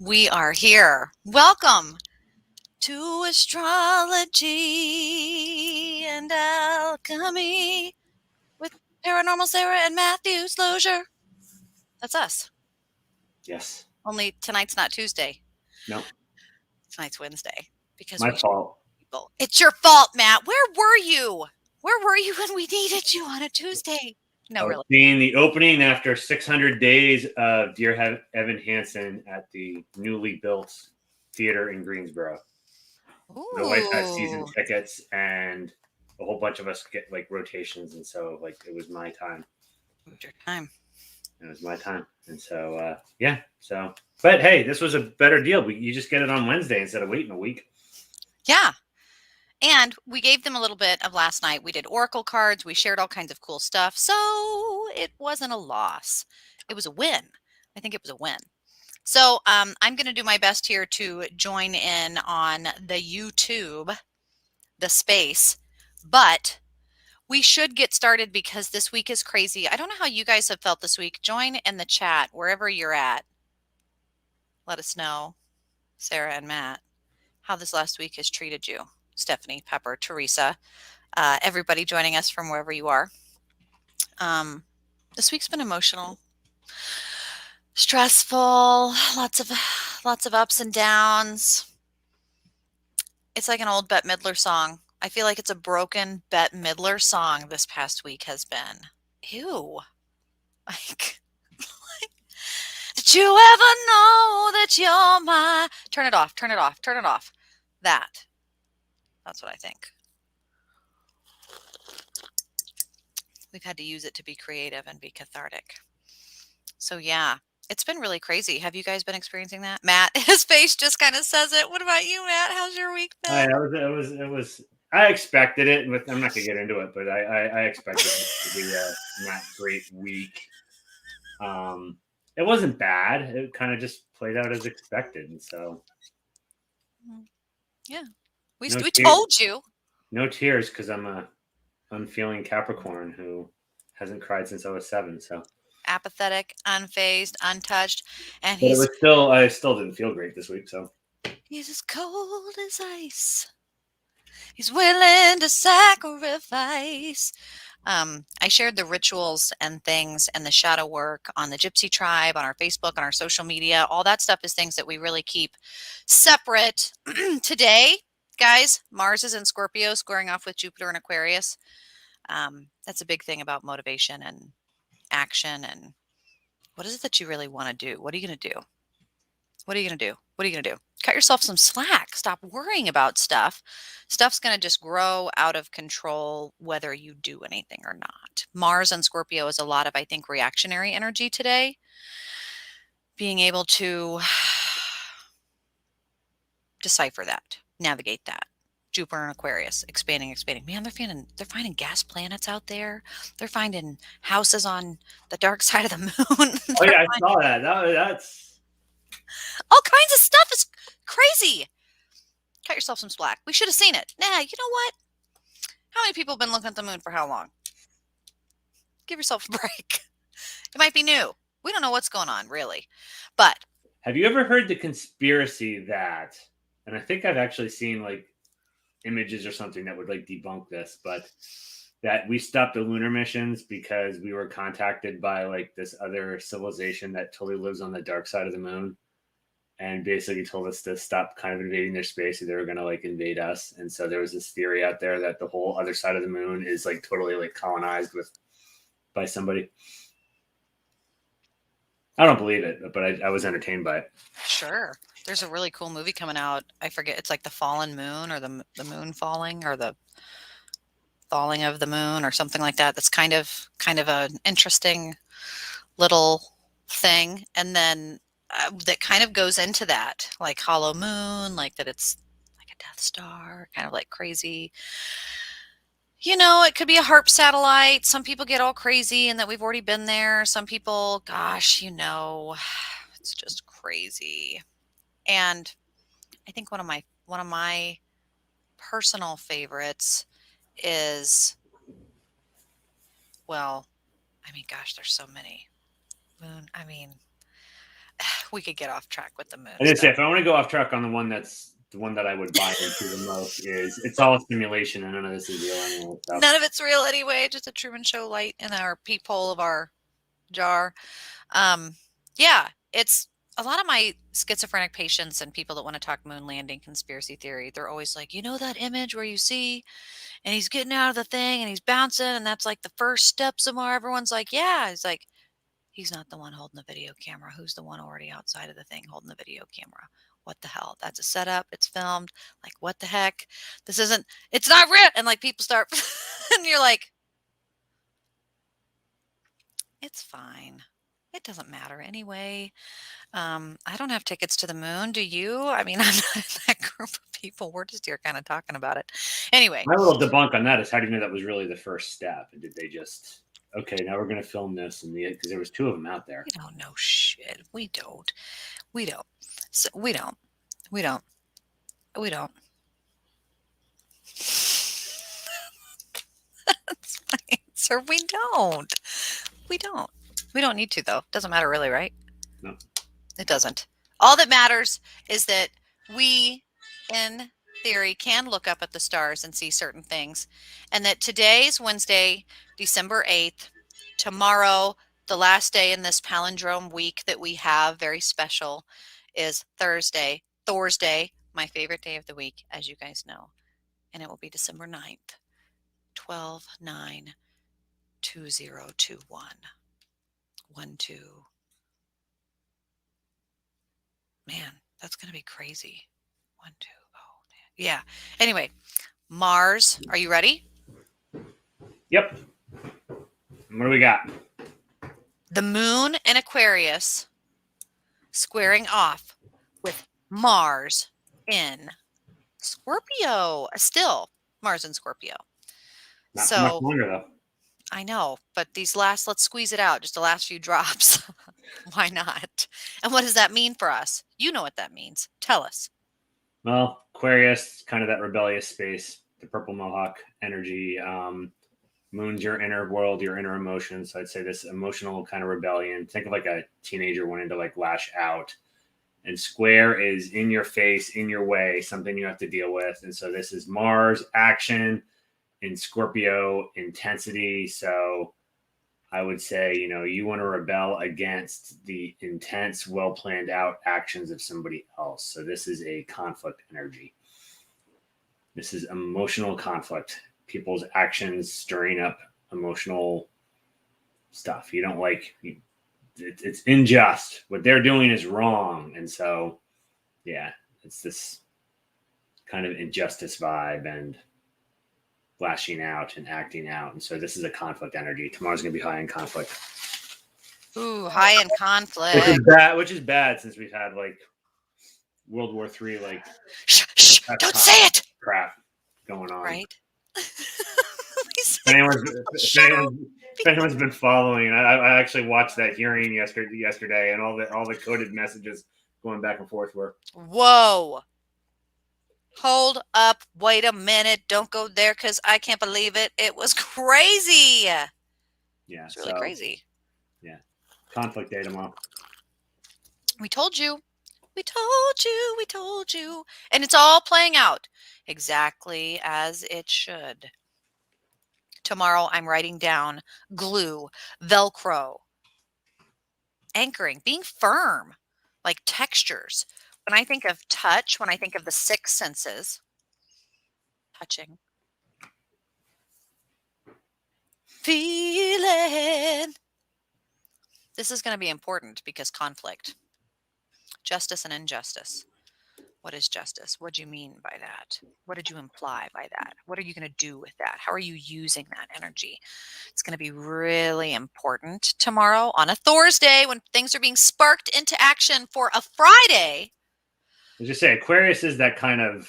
We are here. Welcome to Astrology and Alchemy with Paranormal Sarah and Matthew Slosier. That's us. Yes. Only tonight's not Tuesday. No. Tonight's Wednesday because My we fault. people. It's your fault, Matt. Where were you? Where were you when we needed you on a Tuesday? No, I was really. seeing the opening after 600 days of Dear Evan Hansen at the newly built theater in Greensboro. My wife has season Ooh. tickets, and a whole bunch of us get like rotations, and so like it was my time. Your time. It was my time, and so yeah. So, but hey, this was a better deal. You just get it on Wednesday instead of waiting a week. Yeah. And we gave them a little bit of last night. We did oracle cards. We shared all kinds of cool stuff. So it wasn't a loss. It was a win. I think it was a win. So I'm going to do my best here to join in on the YouTube, the space, but we should get started because this week is crazy. I don't know how you guys have felt this week. Join in the chat wherever you're at. Let us know, Sarah and Matt, how this last week has treated you. Stephanie, Pepper, Teresa, everybody joining us from wherever you are. This week's been emotional, stressful, lots of ups and downs. It's like an old Bette Midler song. I feel like it's a broken Bette Midler song this past week has been. Ew. Like, did you ever know that you're my... Turn it off, turn it off, turn it off. That's what I think. We've had to use it to be creative and be cathartic. So yeah, it's been really crazy. Have you guys been experiencing that? Matt, his face just kind of says it. What about you, Matt? How's your week been? It was. I expected it. I'm not gonna get into it, but I expected it to be a not great week. It wasn't bad. It kind of just played out as expected, and so Yeah, we no told you. no tears because I'm a unfeeling Capricorn who hasn't cried since I was 7. So, Apathetic, unfazed, untouched, and but it was still I still didn't feel great this week. So he's as cold as ice. He's willing to sacrifice. I shared the rituals and things and the shadow work on the Gypsy Tribe, on our Facebook, on our social media. All that stuff is things that we really keep separate. Today, guys, Mars is in Scorpio, squaring off with Jupiter and Aquarius. That's a big thing about motivation and action. And what is it that you really want to do? What are you going to do? What are you going to do? What are you going to do? Cut yourself some slack. Stop worrying about stuff. Stuff's going to just grow out of control whether you do anything or not. Mars and Scorpio is a lot of, I think, reactionary energy today. Being able to decipher that, navigate that. Jupiter and Aquarius, expanding. Man, they're finding gas planets out there. They're finding houses on the dark side of the moon. oh yeah, I saw that. That's All kinds of stuff is crazy. Cut yourself some slack. We should have seen it. Nah, you know what? How many people have been looking at the moon for how long? Give yourself a break. It might be new. We don't know what's going on, really. But have you ever heard the conspiracy that? And I think I've actually seen like images or something that would like debunk this, but that we stopped the lunar missions because we were contacted by like this other civilization that totally lives on the dark side of the moon and basically told us to stop kind of invading their space or they were going to like invade us. And so there was this theory out there that the whole other side of the moon is like totally like colonized by somebody. I don't believe it, but I was entertained by it. sure. There's a really cool movie coming out. I forget. It's like The Fallen Moon or the Moon Falling or the Falling of the Moon or something like that. That's kind of an interesting little thing. And then that kind of goes into that, like Hollow Moon, like that it's like a Death Star, kind of like crazy. You know, it could be a HARP satellite. Some people get all crazy and that we've already been there. Some people, gosh, it's just crazy. And I think one of my personal favorites is, well, I mean, gosh, there's so many. Moon, I mean, we could get off track with the moon I just say, stuff. if I want to go off track on the one that I would buy into the most is it's all a simulation and none of this is real anyway. So. None of it's real anyway. Just a Truman Show light in our peephole of our jar. Yeah, it's a lot of my schizophrenic patients and people that want to talk moon landing conspiracy theory. They're always like, you know, that image where you see and he's getting out of the thing and he's bouncing and that's like the first steps of Mars. Everyone's like, yeah. He's like, he's not the one holding the video camera. Who's the one already outside of the thing holding the video camera? What the hell? That's a setup. It's filmed. Like, what the heck? It's not real. And like people start, and you're like, it's fine. It doesn't matter anyway. I don't have tickets to the moon. Do you? I mean, I'm not in that group of people. We're just here kind of talking about it. Anyway. My little debunk on that is, how do you know that was really the first step? And did they just, okay, now we're going to film this, and because there was 2 of them out there. We don't know shit. We don't. So we don't. That's my answer. We don't. We don't need to, though. Doesn't matter really, right? No. It doesn't. All that matters is that we, in theory, can look up at the stars and see certain things. And that today's Wednesday, December 8th. Tomorrow, the last day in this palindrome week that we have, very special, is Thursday, my favorite day of the week, as you guys know. And it will be December 9th, 12/9/2021. 1-2. Man, that's going to be crazy. 1-2. Oh, yeah. Anyway, Mars, are you ready? Yep. What do we got? The moon in Aquarius squaring off with Mars in Scorpio. Still, Mars in Scorpio. Not so much longer, though. I know, but let's squeeze it out, just the last few drops. Why not? And what does that mean for us? You know what that means. Tell us. Well, Aquarius, kind of that rebellious space, the purple mohawk energy. Moon's your inner world, your inner emotions. So I'd say this emotional kind of rebellion. Think of like a teenager wanting to like lash out. And square is in your face, in your way, something you have to deal with. And so this is Mars action in Scorpio intensity. So I would say, you want to rebel against the intense, well-planned out actions of somebody else. So this is a conflict energy. This is emotional conflict. People's actions stirring up emotional stuff. You don't like, it's unjust. What they're doing is wrong. And so, yeah, it's this kind of injustice vibe and lashing out and acting out. And so this is a conflict energy. Tomorrow's going to be high in conflict. Ooh, high in conflict. Which is bad since we've had like World War III, like shh, don't say it. Crap going on. Right. If anyone's been following, I actually watched that hearing yesterday, and all the coded messages going back and forth were, whoa. Hold up. Wait a minute. Don't go there because I can't believe it. It was crazy. Yeah. It's really crazy. Yeah. Conflict day tomorrow. We told you. We told you. We told you. And it's all playing out exactly as it should. Tomorrow I'm writing down glue, Velcro, anchoring, being firm, like textures. When I think of touch, when I think of the 6 senses, touching, feeling. This is going to be important because conflict, justice and injustice. What is justice? What do you mean by that? What did you imply by that? What are you going to do with that? How are you using that energy? It's going to be really important tomorrow on a Thursday when things are being sparked into action for a Friday. As you say, Aquarius is that kind of,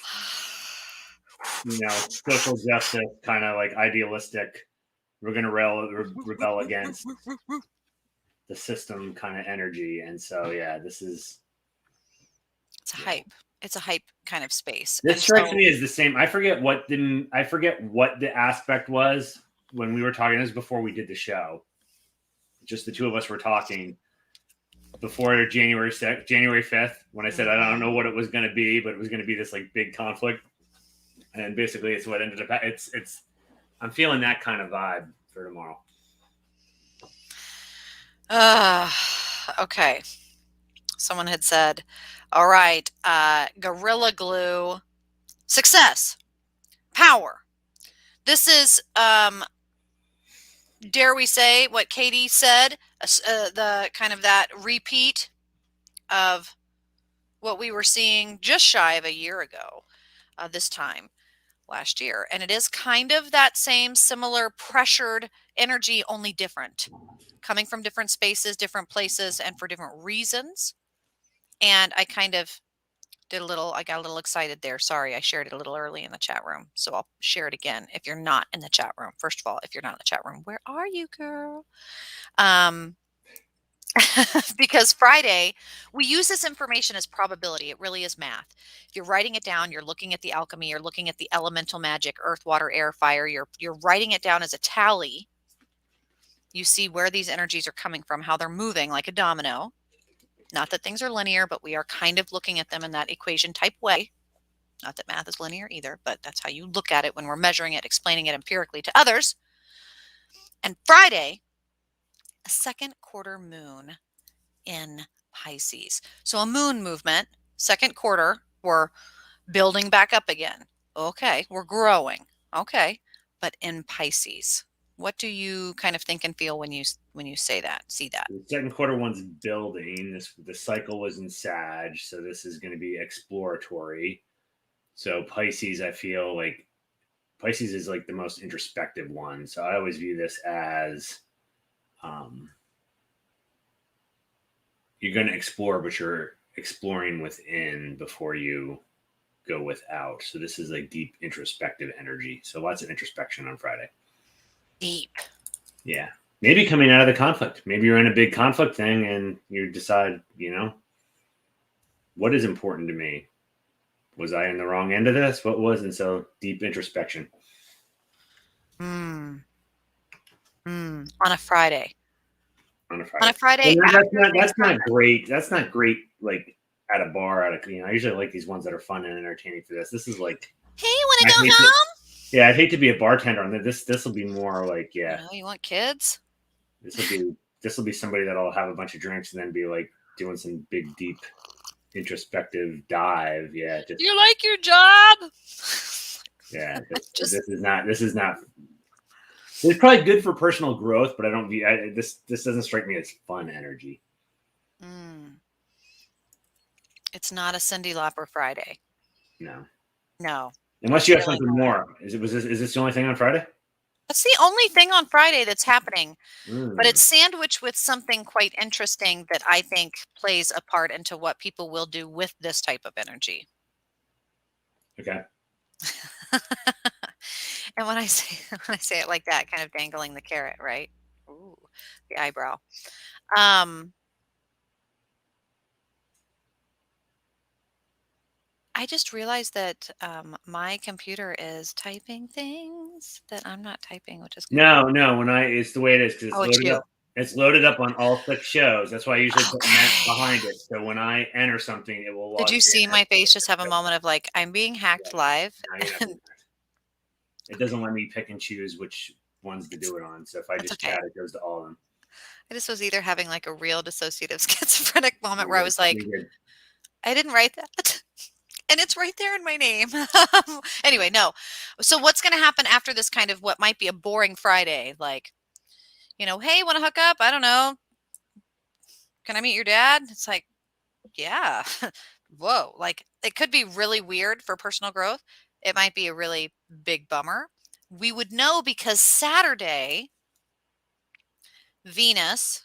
social justice, kind of like idealistic. We're going to rebel against the system kind of energy. And so, yeah, it's a hype. It's a hype kind of space. This strikes me as the same. I forget what the aspect was when we were talking. This was before we did the show. Just the two of us were talking. before January 5th, when I said I don't know what it was going to be, but it was going to be this like big conflict. And basically it's what ended up, I'm feeling that kind of vibe for tomorrow. Okay. Someone had said, all right, Gorilla Glue, success, power. This is, dare we say, what Katie said, the kind of that repeat of what we were seeing just shy of a year ago, this time last year. And it is kind of that same similar pressured energy, only different, coming from different spaces, different places, and for different reasons. And I kind of I got a little excited there. Sorry, I shared it a little early in the chat room. So I'll share it again if you're not in the chat room. First of all, if you're not in the chat room, where are you, girl? Because Friday, we use this information as probability. It really is math. If you're writing it down, you're looking at the alchemy, you're looking at the elemental magic, earth, water, air, fire, you're writing it down as a tally. You see where these energies are coming from, how they're moving like a domino. Not that things are linear, but we are kind of looking at them in that equation type way. Not that math is linear either, but that's how you look at it when we're measuring it, explaining it empirically to others. And Friday, a second quarter moon in Pisces. So a moon movement, second quarter, we're building back up again. Okay, we're growing. Okay, but in Pisces. What do you kind of think and feel when you see that? The second quarter one's building. The cycle was in Sag, so this is going to be exploratory. So Pisces, I feel like Pisces is like the most introspective one. So I always view this as you're going to explore, but you're exploring within before you go without. So this is like deep introspective energy. So lots of introspection on Friday. Deep. Yeah. Maybe coming out of the conflict. Maybe you're in a big conflict thing and you decide, what is important to me? Was I in the wrong end of this? What was? And so deep introspection. On a Friday. On a Friday. That's not great. That's not great. Like at a bar, I usually like these ones that are fun and entertaining for this. This is like, hey, you want to go home? Yeah, I'd hate to be a bartender on this. This will be more like, yeah. You want kids? This will be somebody that'll have a bunch of drinks and then be like doing some big, deep, introspective dive. Yeah. You like your job? Yeah. This is not. It's probably good for personal growth, but I don't view this doesn't strike me as fun energy. It's not a Cyndi Lauper Friday. No. Unless you have something more. Is this the only thing on Friday? That's the only thing on Friday that's happening. But it's sandwiched with something quite interesting that I think plays a part into what people will do with this type of energy. Okay. And when I say it like that, kind of dangling the carrot, right? Ooh, the eyebrow. I just realized that my computer is typing things that I'm not typing, which is no. It's the way it is because it's loaded up. It's loaded up on all 6 shows. That's why I usually put Matt behind it. So when I enter something, it will. Did you see my face just have a moment of like I'm being hacked live? It doesn't let me pick and choose which ones to do it on. So if I just chat, it goes to all of them. I just was either having like a real dissociative schizophrenic moment where I was like, I didn't write that. And it's right there in my name. Anyway, no. So what's going to happen after this kind of what might be a boring Friday? Like, hey, want to hook up? I don't know. Can I meet your dad? It's like, yeah. Whoa. Like, it could be really weird for personal growth. It might be a really big bummer. We would know because Saturday, Venus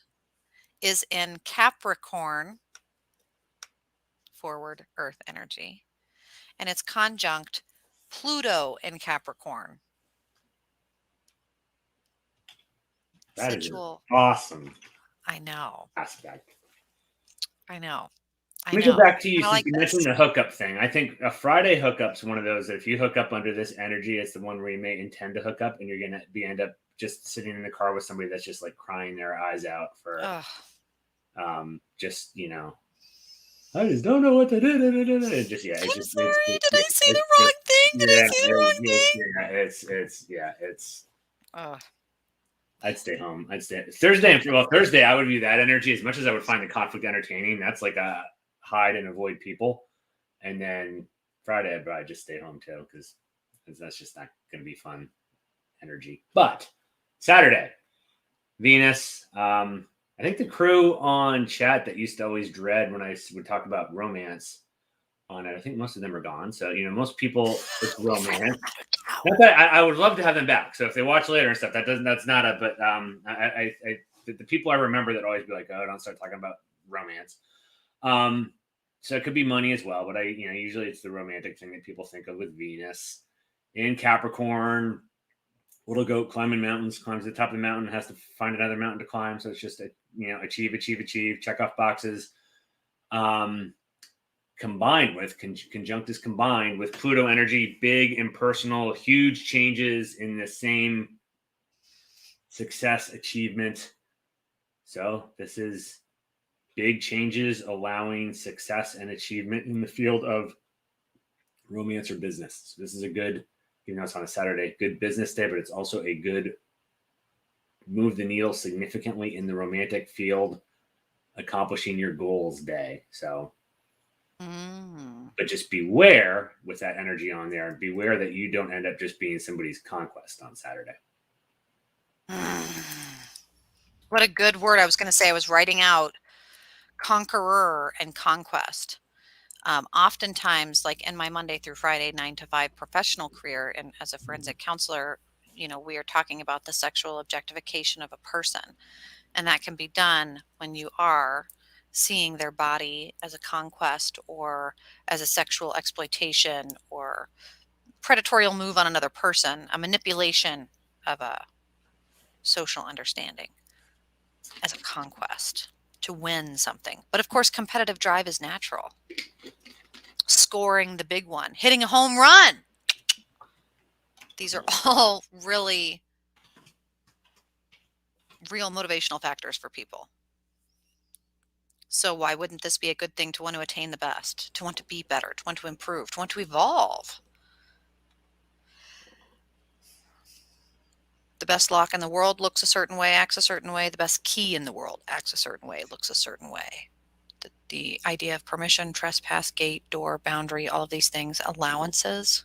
is in Capricorn, forward Earth energy, and it's conjunct Pluto in Capricorn. That is awesome. I know. Aspect. I know. Let me go back to you since you mentioned the hookup thing. I think a Friday hookup's one of those that if you hook up under this energy, it's the one where you may intend to hook up and you're going to end up just sitting in the car with somebody that's just like crying their eyes out for Just I just don't know what to do. Just I'm sorry. Did I say the wrong thing? Did I say the wrong thing? It's. Oh, I'd stay home. I'd stay Thursday. Well, Thursday I would view that energy as much as I would find the conflict entertaining. That's like a hide and avoid people. And then Friday I'd probably just stay home too because that's just not going to be fun energy. But Saturday, Venus. I think the crew on chat that used to always dread when I would talk about romance on it, I think most of them are gone. So, most people, it's romance. Not that I would love to have them back. So if they watch later and stuff, that's not a, but the people I remember that always be like, oh, don't start talking about romance. So it could be money as well, but usually it's the romantic thing that people think of with Venus. In Capricorn, little goat climbs to the top of the mountain, has to find another mountain to climb. So it's just achieve, check off boxes. Combined with conjunct is combined with Pluto energy, big impersonal, huge changes in the same success achievement. So this is big changes allowing success and achievement in the field of romance or business. So this is a good, even though it's on a Saturday, good business day, but it's also a good move the needle significantly in the romantic field, accomplishing your goals day. So, but just beware with that energy on there, and beware that you don't end up just being somebody's conquest on Saturday. What a good word. I was going to say, I was writing out conqueror and conquest. Oftentimes, like in my Monday through Friday 9 to 5 professional career and as a forensic counselor, we are talking about the sexual objectification of a person. And that can be done when you are seeing their body as a conquest or as a sexual exploitation or predatorial move on another person, a manipulation of a social understanding as a conquest to win something. But of course, competitive drive is natural. Scoring the big one, hitting a home run. These are all really real motivational factors for people. So why wouldn't this be a good thing to want to attain the best, to want to be better, to want to improve, to want to evolve? The best lock in the world looks a certain way, acts a certain way. The best key in the world acts a certain way, looks a certain way. The idea of permission, trespass, gate, door, boundary, all of these things, allowances,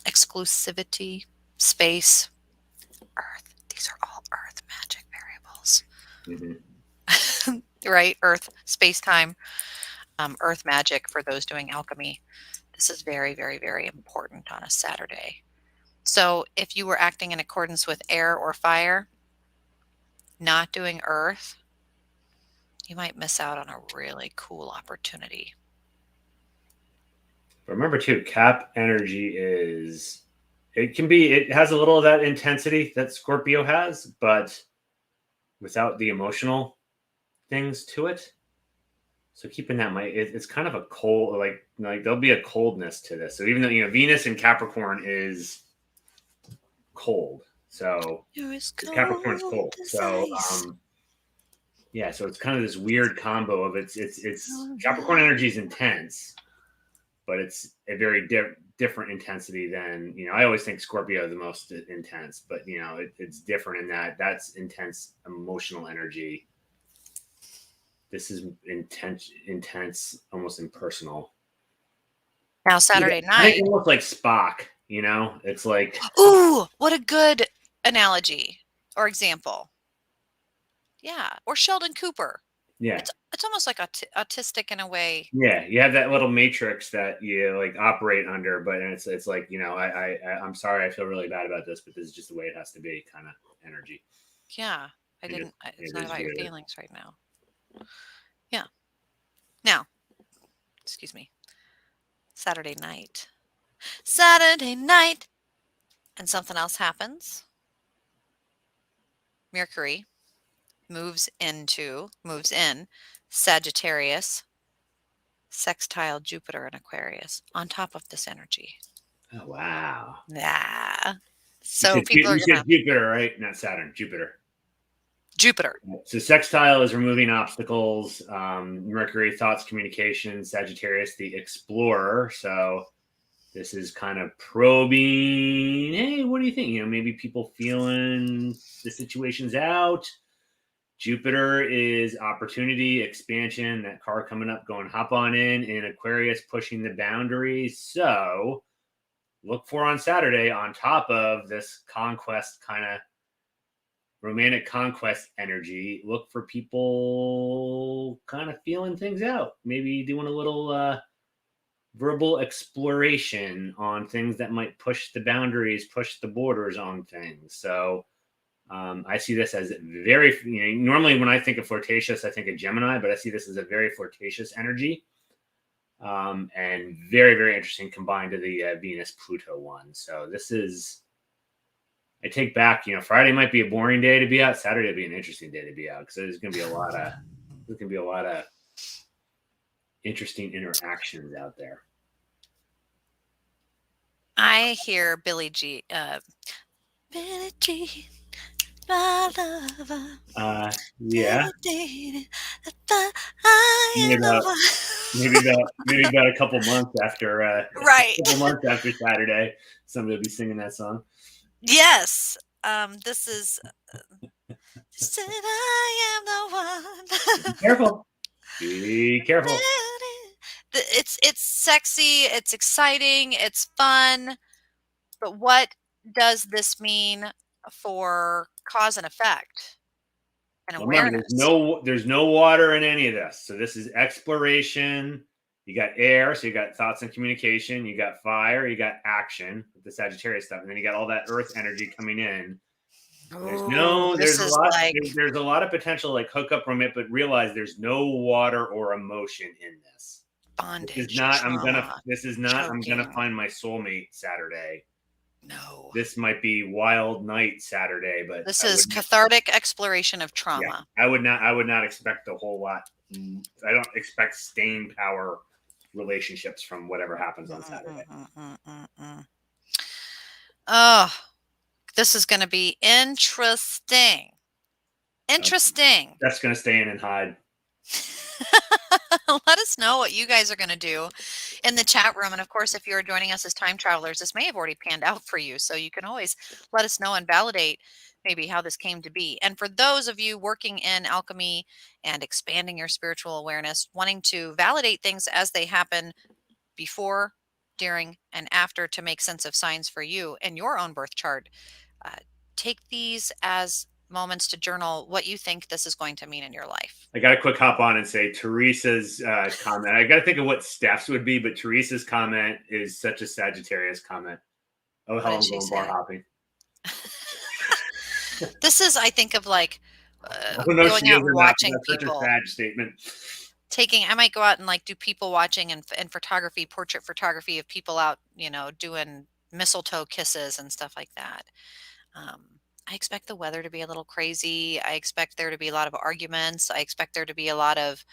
exclusivity, space, earth. These are all earth magic variables. Right? Earth, space, time, earth magic for those doing alchemy. This is very, very, very important on a Saturday. So if you were acting in accordance with air or fire, not doing earth, you might miss out on a really cool opportunity. But remember too, Cap energy it has a little of that intensity that Scorpio has, but without the emotional things to it. So keeping that in mind, it's kind of a cold, like there'll be a coldness to this. So even though Venus in Capricorn is cold, so Capricorn's cold. So yeah, so it's kind of this weird combo of it's Capricorn energy is intense, but it's a very different intensity than I always think Scorpio is the most intense, but it's different in that's intense emotional energy. This is intense, almost impersonal. Now Saturday night, I think it looks like Spock. It's like, ooh, what a good analogy or example. Yeah, or Sheldon Cooper. Yeah, it's almost like autistic in a way. Yeah, you have that little matrix that you like operate under, but it's like I'm sorry, I feel really bad about this, but this is just the way it has to be, kind of energy. Yeah, it's not about your feelings right now. Yeah. Now, excuse me. Saturday night, and something else happens. Mercury moves in Sagittarius, sextile Jupiter and Aquarius on top of this energy. Oh, wow. Yeah. So people are Jupiter, right? Not Saturn, Jupiter. Jupiter. So sextile is removing obstacles. Mercury, thoughts, communication. Sagittarius, the explorer. So this is kind of probing. Hey, what do you think? Maybe people feeling the situation's out. Jupiter is opportunity, expansion. That car coming up, going hop on in. And Aquarius pushing the boundaries. So look for on Saturday, on top of this conquest kind of romantic conquest energy, look for people kind of feeling things out, maybe doing a little verbal exploration on things that might push the boundaries, push the borders on things. So I see this as very, normally when I think of flirtatious, I think of Gemini, but I see this as a very flirtatious energy. And very, very interesting combined to the Venus Pluto one. So this is, I take back, Friday might be a boring day to be out. Saturday will be an interesting day to be out because there's going to be a lot of interesting interactions out there. I hear Billie Jean, Billie Jean, my lover. Yeah. Maybe Maybe about a couple months after, right. a couple months after Saturday, somebody will be singing that song. Yes. This is said I am the one. Be careful. Be careful. It's sexy, it's exciting, it's fun, but what does this mean for cause and effect and Well, remember, awareness? there's no water in any of this. So this is exploration. You got air, so you got thoughts and communication. You got fire. You got action with the Sagittarius stuff, and then you got all that Earth energy coming in. Ooh, There's this a is lot. like There's a lot of potential like hookup romance, but realize there's no water or emotion in this. bondage, I'm choking. gonna find my soulmate Saturday. No. This might be wild night Saturday, but This is cathartic exploration of yeah, trauma. I would not expect a whole lot. I don't expect staying power relationships from whatever happens on Saturday. Oh, this is going to be interesting. Interesting. That's going to stay in and hide. Let us know what you guys are going to do in the chat room. And of course, if you're joining us as time travelers, this may have already panned out for you. So you can always let us know and validate maybe how this came to be. And for those of you working in alchemy and expanding your spiritual awareness, wanting to validate things as they happen before, during, and after to make sense of signs for you and your own birth chart, take these as moments to journal what you think this is going to mean in your life. I got to quick hop on and say Teresa's comment. I got to think of what Steph's would be, but Teresa's comment is such a Sagittarius comment. Oh, hell, I'm going bar hopping. This is, I think of like going out and watching people. Such a Sag statement. I might go out and like do people watching and photography, portrait photography of people out, doing mistletoe kisses and stuff like that. I expect the weather to be a little crazy. I expect there to be a lot of arguments. I expect there to be a lot of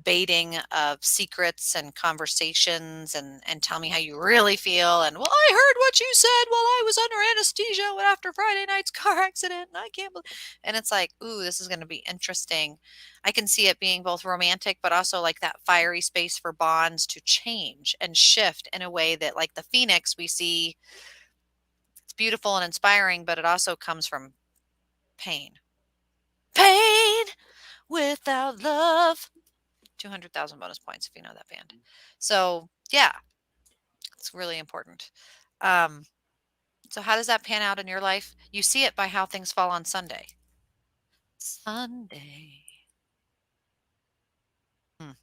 baiting of secrets and conversations and tell me how you really feel. And, well, I heard what you said while I was under anesthesia after Friday night's car accident. And I can't believe. And it's like, ooh, this is going to be interesting. I can see it being both romantic, but also like that fiery space for bonds to change and shift in a way that, like the Phoenix, we see it's beautiful and inspiring, but it also comes from pain. Pain without love. 200,000 bonus points if you know that band. So yeah, it's really important. So how does that pan out in your life? You see it by how things fall on Sunday. Sunday. I'm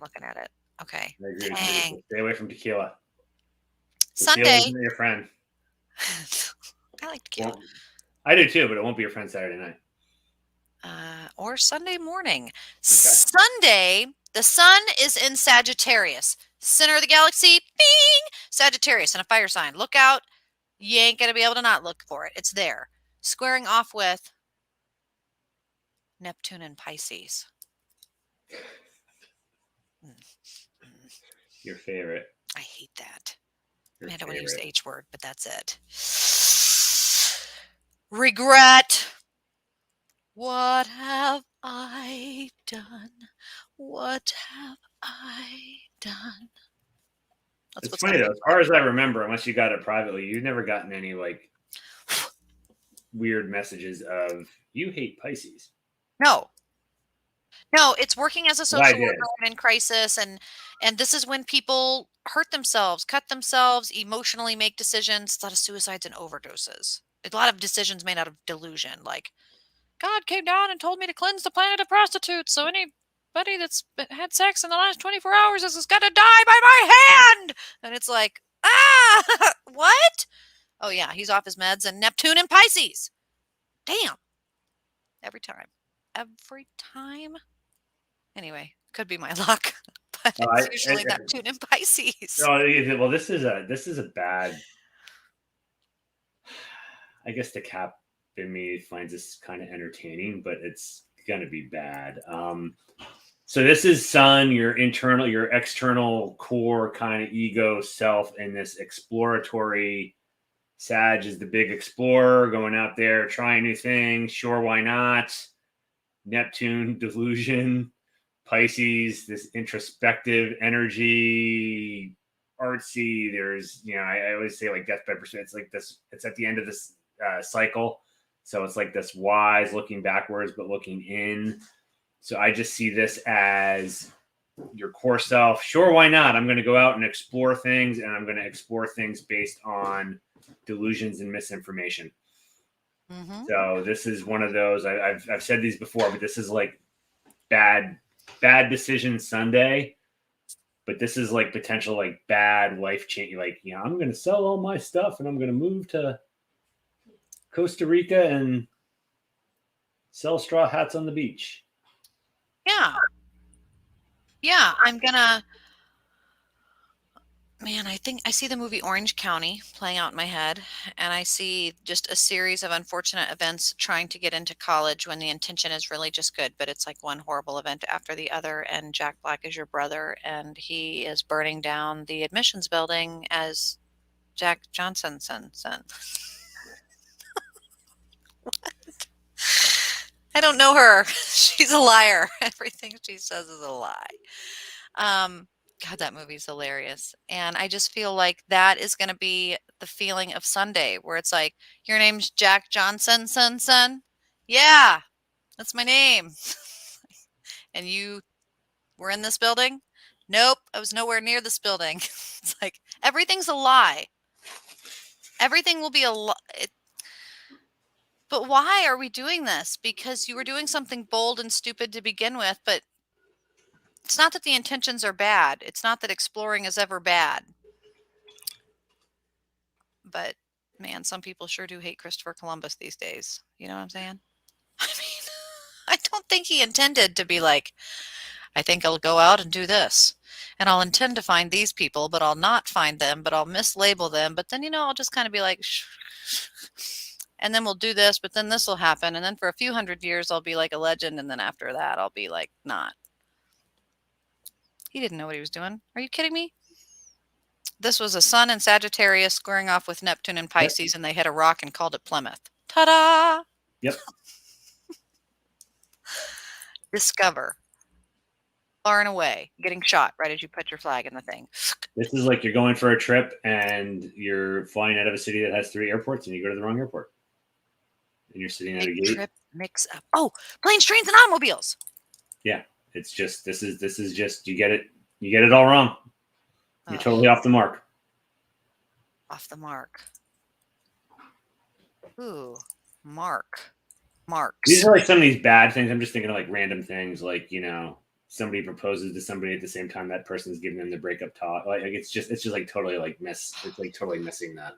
looking at it. Okay. I agree. Dang. Stay away from tequila. Sunday. Tequila isn't your friend. I like tequila. Well, I do too, but it won't be your friend Saturday night. Or Sunday morning. Okay. Sunday, the sun is in Sagittarius. Center of the galaxy, bing! Sagittarius and a fire sign. Look out. You ain't going to be able to not look for it. It's there. Squaring off with Neptune and Pisces. Your favorite. I hate that. I don't want to use the H word, but that's it. Regret. What have I done? What have I done? That's It's what's going funny to though. make As me far as I remember, unless you got it privately, you've never gotten any like weird messages of you hate Pisces. No, no, it's working as a But I social worker did. when in crisis, and this is when people hurt themselves, cut themselves, emotionally make decisions. It's a lot of suicides and overdoses. A lot of decisions made out of delusion, like God came down and told me to cleanse the planet of prostitutes. So anybody that's had sex in the last 24 hours is going to die by my hand. And it's like, ah, what? Oh yeah, he's off his meds and Neptune and Pisces. Damn, every time, every time. Anyway, could be my luck, but I, it's usually I Neptune and Pisces. no, well, this is a bad. I guess the cap in me finds this kind of entertaining, but it's gonna be bad. So this is Sun, your internal, your external core kind of ego self, in this exploratory. Sag is the big explorer, going out there, trying new things. Sure, why not? Neptune, delusion. Pisces, this introspective energy, artsy. There's, I always say like death by perspective. It's like this. It's at the end of this cycle, so it's like this wise looking backwards but looking in. So I just see this as your core self. Sure, why not? I'm going to go out and explore things, and I'm going to explore things based on delusions and misinformation. Mm-hmm. So this is one of those. I've said these before, but this is like bad decision Sunday. But this is like potential like bad life change. Like, I'm going to sell all my stuff and I'm going to move to Costa Rica and sell straw hats on the beach. Yeah, yeah. I'm gonna. Man, I think I see the movie Orange County playing out in my head, and I see just a series of unfortunate events trying to get into college when the intention is really just good, but it's like one horrible event after the other. And Jack Black is your brother, and he is burning down the admissions building as Jack Johnson's son. I don't know her. She's a liar. Everything she says is a lie. Um, God, that movie's hilarious. And I just feel like that is going to be the feeling of Sunday, where it's like, your name's Jack Johnson, son. Yeah, that's my name. And you were in this building? Nope, I was nowhere near this building. It's like, everything's a lie. Everything will be a lie. But why are we doing this? Because you were doing something bold and stupid to begin with, but it's not that the intentions are bad. It's not that exploring is ever bad. But man, some people sure do hate Christopher Columbus these days. You know what I'm saying? I mean, I don't think he intended to be like, I think I'll go out and do this. And I'll intend to find these people, but I'll not find them, but I'll mislabel them. But then, I'll just kind of be like, and then we'll do this, but then this will happen. And then for a few hundred years, I'll be like a legend. And then after that, I'll be like, not. He didn't know what he was doing. Are you kidding me? This was a Sun and Sagittarius squaring off with Neptune and Yep. Pisces, and they hit a rock and called it Plymouth. Ta-da! Yep. Discover. Far and away. Getting shot right as you put your flag in the thing. This is like you're going for a trip and you're flying out of a city that has 3 airports and you go to the wrong airport. And you're sitting at a Big gate. trip mix up. Oh, planes, trains, and automobiles. Yeah. It's just this is just you get it all wrong. You're Ugh, totally off the mark. off the mark. Ooh, mark. Marks. These are like some of these bad things. I'm just thinking of like random things, like somebody proposes to somebody at the same time that person's giving them the breakup talk. Like it's just like totally like it's like totally missing that.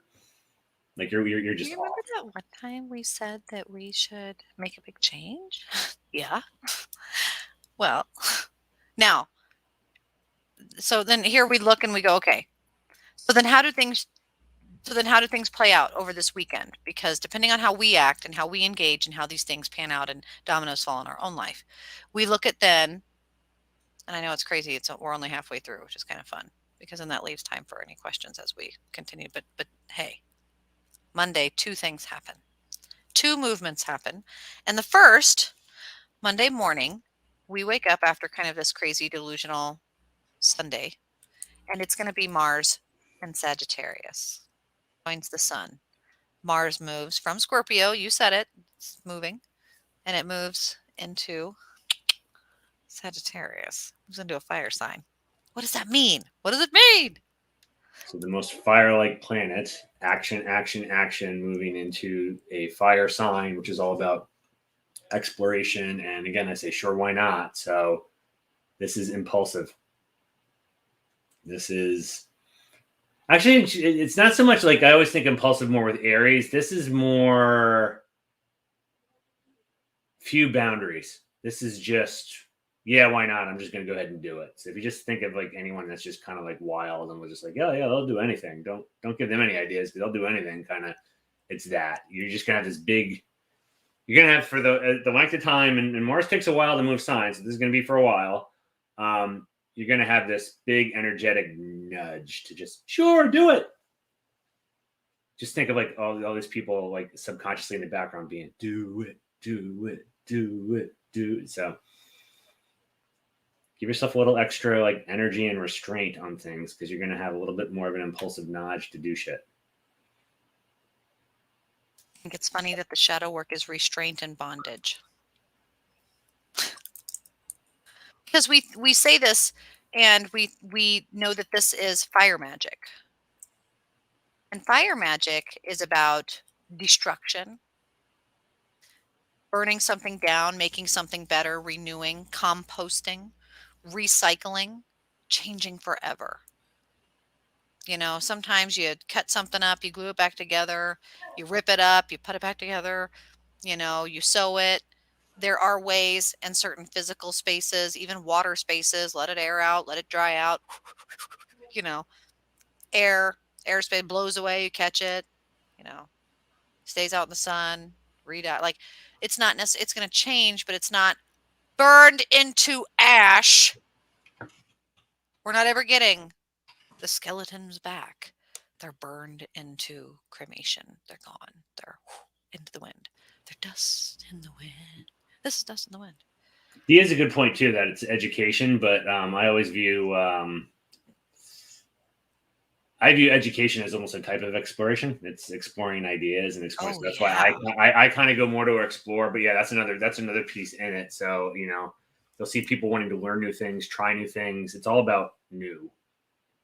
Like you're Do just you off. remember that one time we said that we should make a big change? Yeah. Well, now, so then here we look and we go, okay. So then how do things play out over this weekend? Because depending on how we act and how we engage and how these things pan out and dominoes fall in our own life, we look at then, and I know it's crazy. We're only halfway through, which is kind of fun because then that leaves time for any questions as we continue. But hey, Monday, 2 things happen. 2 movements happen. And the first, Monday morning, we wake up after kind of this crazy delusional Sunday, and it's going to be Mars and Sagittarius. Joins the sun. Mars moves from Scorpio, you said it, it's moving, and it moves into Sagittarius. Moves into a fire sign. What does that mean? What does it mean? So the most fire-like planet, action, action, action, moving into a fire sign, which is all about exploration. And again, I say, sure, why not? So this is impulsive. This is actually, it's not so much like I always think impulsive more with Aries. This is more few boundaries. This is just, yeah, why not? I'm just going to go ahead and do it. So if you just think of like anyone that's just kind of like wild and was just like, yeah, they'll do anything. Don't give them any ideas because they'll do anything. Kind of, it's that you're just going to have this big. You're going to have for the length of time, and Mars takes a while to move signs. So this is going to be for a while. You're going to have this big energetic nudge to just, sure, do it. Just think of like all these people like subconsciously in the background being, do it, do it, do it, do it. So give yourself a little extra like energy and restraint on things because you're going to have a little bit more of an impulsive nudge to do shit. I think it's funny that the shadow work is restraint and bondage. Because we say this and we know that this is fire magic. And fire magic is about destruction, burning something down, making something better, renewing, composting, recycling, changing forever. You know, sometimes you cut something up, you glue it back together, you rip it up, you put it back together, you know, you sew it. There are ways in certain physical spaces, even water spaces, let it air out, let it dry out. You know, airspace blows away, you catch it, you know, stays out in the sun, read out. Like it's not necessarily, it's going to change, but it's not burned into ash. We're not ever getting the skeletons back. They're burned into cremation. They're gone. They're into the wind. They're dust in the wind. This is dust in the wind. He has a good point too that it's education, but I always view education as almost a type of exploration. It's exploring ideas and exploring. Oh, So that's yeah. why I kind of go more to explore. But yeah, that's another piece in it. So you'll see people wanting to learn new things, try new things. It's all about new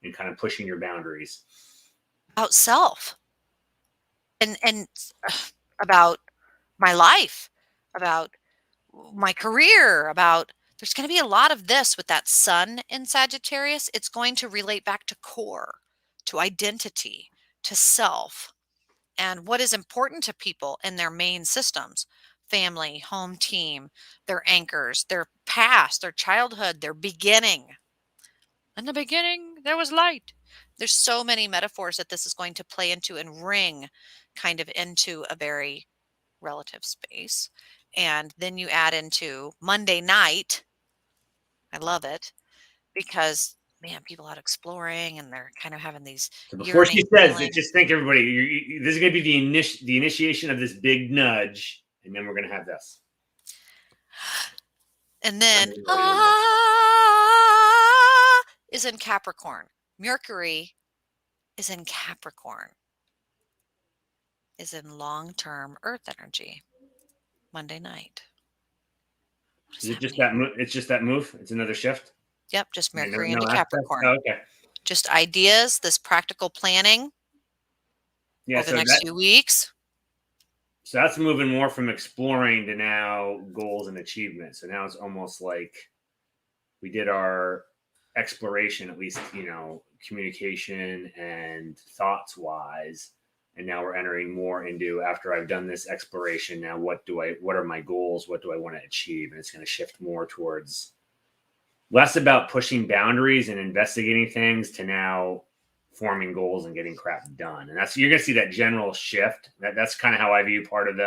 and kind of pushing your boundaries. About self and about my life, about my career, about there's going to be a lot of this with that sun in Sagittarius. It's going to relate back to core, to identity, to self, and what is important to people in their main systems: family, home team, their anchors, their past, their childhood, their beginning. In the beginning, there was light. There's so many metaphors that this is going to play into and ring kind of into a very relative space. And then you add into Monday night. I love it because, man, people out exploring and they're kind of having these So before she yearning says it, feelings. just think, everybody, this is going to be the initiation of this big nudge, and then we're going to have this. And then is in Capricorn. Mercury is in Capricorn, is in long-term Earth energy. Monday night. Is it just that move? It's just that move. It's another shift. Yep, just Mercury No into aspect. Capricorn. Oh, okay. Just ideas, this practical planning Yeah. over the next few weeks. So that's moving more from exploring to now goals and achievement. So now it's almost like we did our exploration, at least, communication and thoughts wise. And now we're entering more into, after I've done this exploration, now what are my goals? What do I want to achieve? And it's going to shift more towards less about pushing boundaries and investigating things to now forming goals and getting crap done. And you're going to see that general shift. That's kind of how I view part of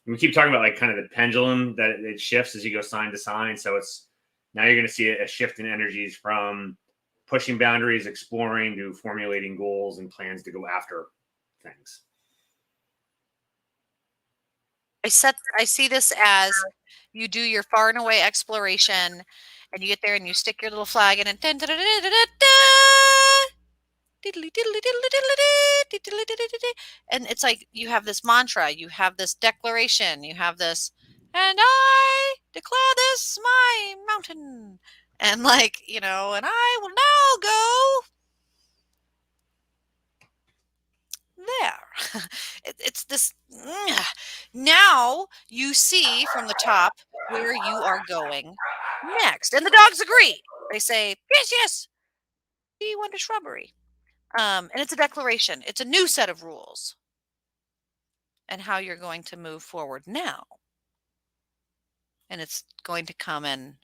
we keep talking about like kind of the pendulum that it shifts as you go sign to sign. So now you're going to see a shift in energies from pushing boundaries, exploring, to formulating goals and plans to go after things. I see this as you do your far and away exploration, and you get there and you stick your little flag in, and and it's like you have this mantra, you have this declaration, you have this, and I declare this my mountain, and like, you know, and I will now go there. It's this. Now you see from the top where you are going next, and the dogs agree. They say yes, yes. We want a shrubbery, and it's a declaration. It's a new set of rules, and how you're going to move forward now. And it's going to come in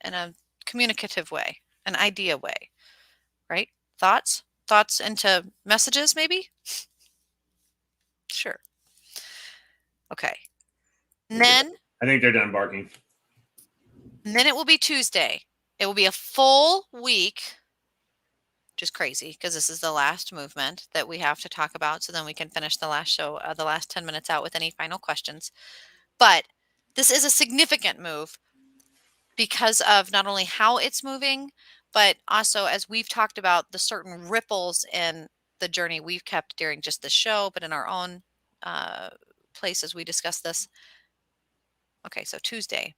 in a communicative way, an idea way, right? Thoughts into messages, maybe. Sure. Okay. And then I think they're done barking. And then it will be Tuesday. It will be a full week, which is crazy because this is the last movement that we have to talk about. So then we can finish the last show, the last 10 minutes out with any final questions. But this is a significant move because of not only how it's moving, but also, as we've talked about, the certain ripples in the journey we've kept during just the show, but in our own places we discuss this. Okay, so Tuesday,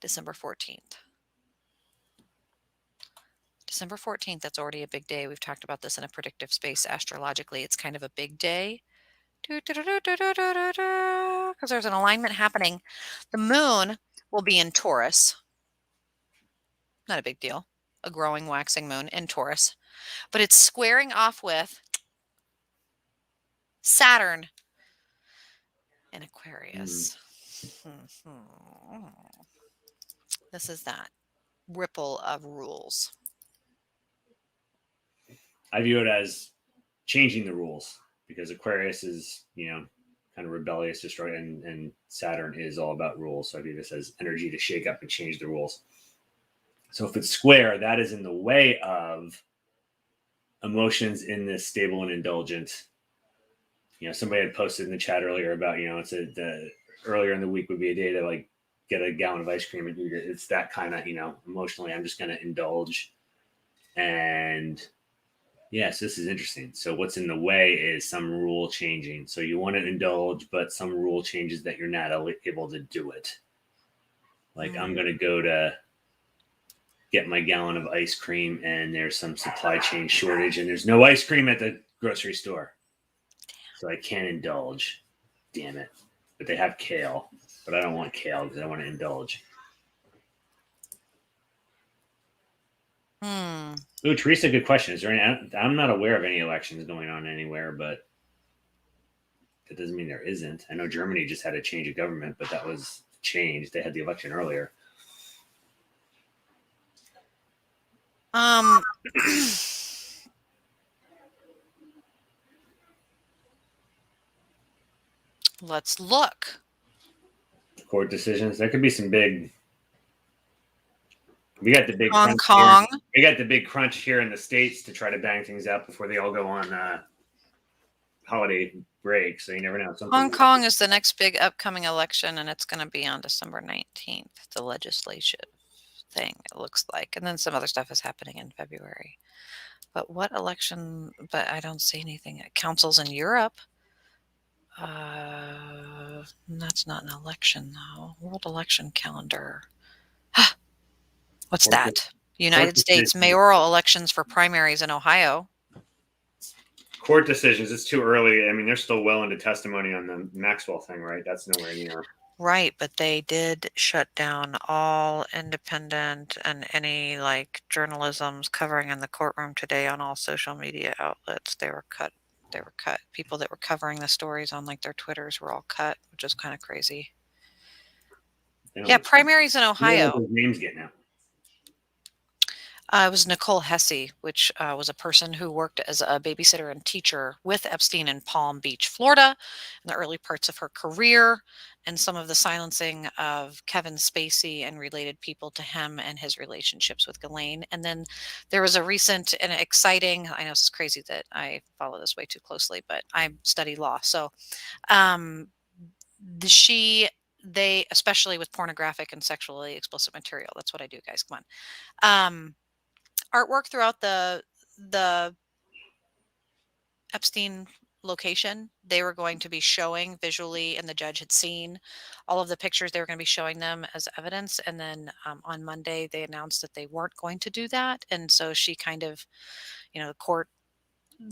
December 14th. December 14th, that's already a big day. We've talked about this in a predictive space astrologically. It's kind of a big day because there's an alignment happening. The moon will be in Taurus. Not a big deal. A growing, waxing moon in Taurus. But it's squaring off with Saturn in Aquarius. This is that ripple of rules. I view it as changing the rules because Aquarius is, kind of rebellious, destroy, and Saturn is all about rules. So I view this as energy to shake up and change the rules. So if it's square, that is in the way of emotions in this stable and indulgent. Somebody had posted in the chat earlier about, earlier in the week would be a day to like get a gallon of ice cream and eat it. It's that kind of, emotionally, I'm just going to indulge. And yes, this is interesting. So what's in the way is some rule changing. So you want to indulge, but some rule changes that you're not able to do it. Like I'm going to go to get my gallon of ice cream and there's some supply chain shortage and there's no ice cream at the grocery store. So I can't indulge. Damn it. But they have kale, but I don't want kale because I want to indulge. Ooh, Teresa, good question. Is there any? I'm not aware of any elections going on anywhere, but that doesn't mean there isn't. I know Germany just had a change of government, but that was changed. They had the election earlier. Let's look. Court decisions. There could be some big. We got the big Hong Kong. We got the big crunch here in the States to try to bang things out before they all go on holiday break. So you never know. Hong Kong is the next big upcoming election, and it's going to be on December 19th. The legislative thing, it looks like. And then some other stuff is happening in February. But what election? But I don't see anything. Councils in Europe. That's not an election, though. World election calendar. What's that? United States mayoral elections for primaries in Ohio. Court decisions. It's too early. I mean, they're still well into testimony on the Maxwell thing, right? That's nowhere near. Right, but they did shut down all independent and any like journalism's covering in the courtroom today on all social media outlets. They were cut. People that were covering the stories on like their Twitters were all cut, which is kind of crazy. Yeah, primaries in Ohio. Names getting out. It was Nicole Hesse, which was a person who worked as a babysitter and teacher with Epstein in Palm Beach, Florida, in the early parts of her career, and some of the silencing of Kevin Spacey and related people to him and his relationships with Ghislaine. And then there was a recent and exciting, I know it's crazy that I follow this way too closely, but I study law. So um, they, especially with pornographic and sexually explicit material, that's what I do, guys. Come on. Artwork throughout the Epstein location. They were going to be showing visually, and the judge had seen all of the pictures. They were going to be showing them as evidence. And then on Monday, they announced that they weren't going to do that. And so she kind of, the court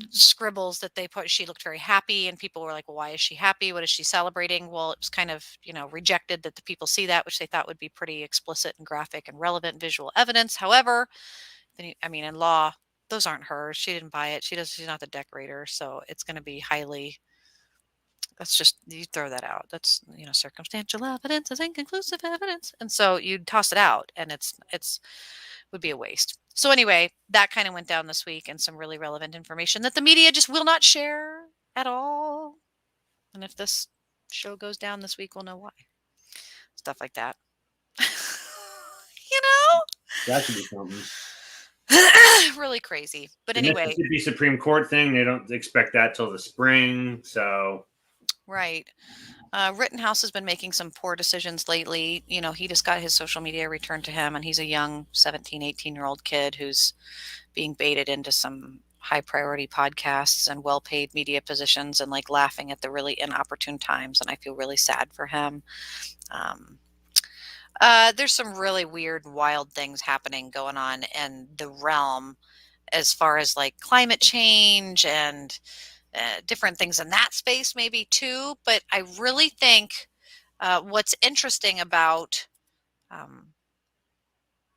scribbles that they put, she looked very happy, and people were like, well, why is she happy? What is she celebrating? Well, it was kind of, rejected that the people see that, which they thought would be pretty explicit and graphic and relevant visual evidence. However, then in law, those aren't hers. She didn't buy it. She's not the decorator. So it's going to be that's just, you throw that out. That's, circumstantial evidence is inconclusive evidence. And so you toss it out, and it's would be a waste. So anyway, that kind of went down this week, and some really relevant information that the media just will not share at all. And if this show goes down this week, we'll know why. Stuff like that. That should be something. Really crazy. But The anyway. Mississippi Supreme Court thing, they don't expect that till the spring. So Right. Rittenhouse has been making some poor decisions lately. He just got his social media returned to him, and he's a young 17, 18-year-old kid who's being baited into some high priority podcasts and well paid media positions, and like laughing at the really inopportune times. And I feel really sad for him. There's some really weird, wild things going on in the realm as far as like climate change and different things in that space maybe too. But I really think what's interesting about